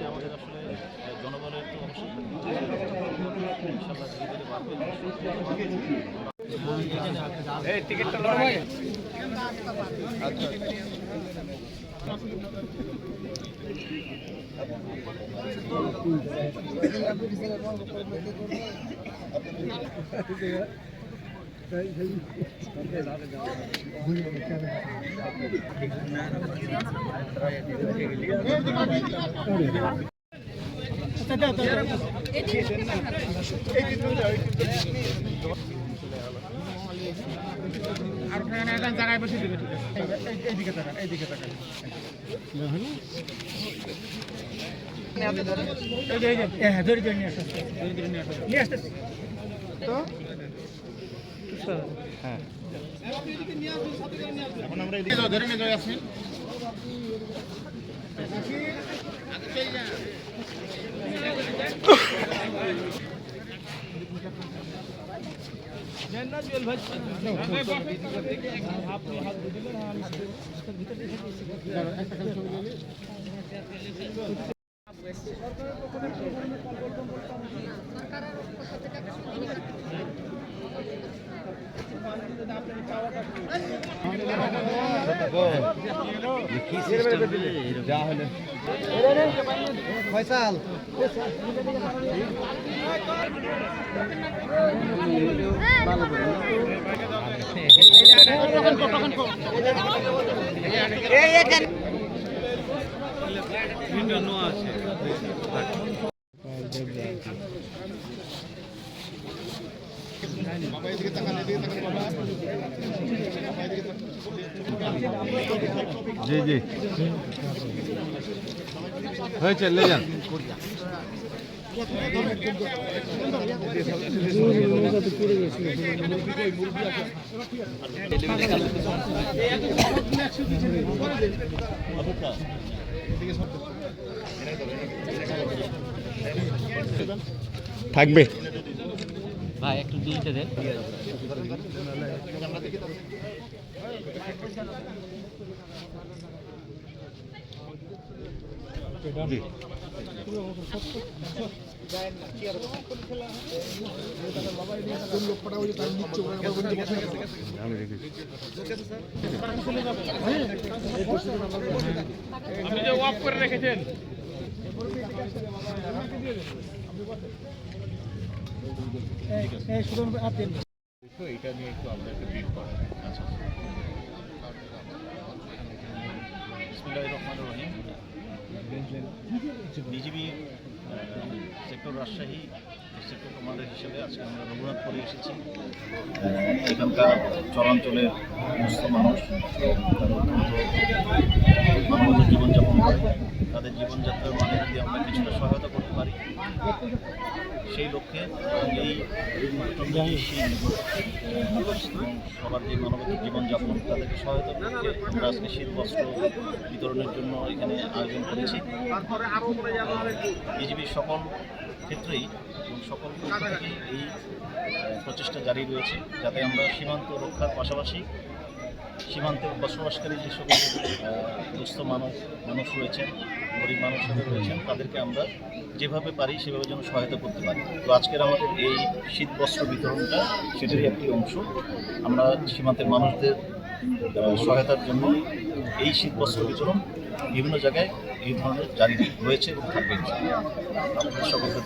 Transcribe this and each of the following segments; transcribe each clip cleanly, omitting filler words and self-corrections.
আমাদের আসলে জনগণের তো অবশ্যই ইনশাআল্লাহ ধীরে ধীরে বাড়বে। আর জায়গায় বসে দিবে, ঠিক আছে? এইদিকে তাকান, এইদিকে তাকান। হ্যাঁ, এখন আমরা এদিকে ধরে নিয়ে যাই আসি। ফয়সাল জি জি হয়েছে, লে যান। থাকবে ভাই একটু দিতে দেন। জি আপনি যে ওয়াক করে রেখেছেন এটা নিয়ে একটু আমরা একটা ব্রিফ করি। আচ্ছা, বিসমিল্লাহির রহমানির রহিম। BGB sector Rajshahi sector commander হিসেবে আজকে আমরা রঘুনাথপুরে এসেছি। এখানকার চরাঞ্চলের সমস্ত মানুষ মানবত জীবনযাপন করে, তাদের জীবনযাত্রার মানে যদি আমরা কিছুটা সহায়তা করতে পারি সেই লক্ষ্যে এই সবার যে মানবত জীবনযাপন তাদেরকে সহায়তা করতে আমরা আজকে শীত বস্ত্র বিতরণের জন্য এখানে আয়োজন করেছি। বিজিবির সকল ক্ষেত্রেই এবং সকল পক্ষ থেকেই এই প্রচেষ্টা জারি রয়েছে যাতে আমরা সীমান্ত রক্ষার পাশাপাশি সীমান্তে বসবাসকারী যে সকল দুস্থ মানুষ রয়েছেন, গরিব মানুষরা রয়েছেন, তাদেরকে আমরা যেভাবে পারি সেভাবে যেন সহায়তা করতে পারি। তো আজকের আমাদের এই শীত বস্ত্র বিতরণটা সেটারই একটি অংশ। আমরা সীমান্তের মানুষদের সহায়তার জন্য এই শীত বস্ত্র বিতরণ বিভিন্ন জায়গায় এই ধরনের জারি রয়েছে এবং থাকবে। আপনাদের সকলকে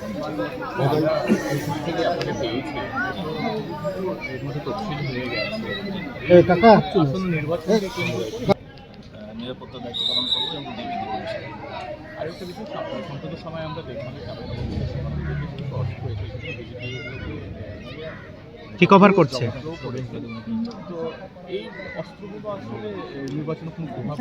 নিরাপত্তা দায়িত্ব পালন করবো এবং ডিবি দিব। আরেকটা বিষয়, সাম্প্রতিক সময় আমরা দেখলাম কি কভার করছে, তো এই অস্ত্রগুলো আসলে নির্বাচনে কোনো প্রভাব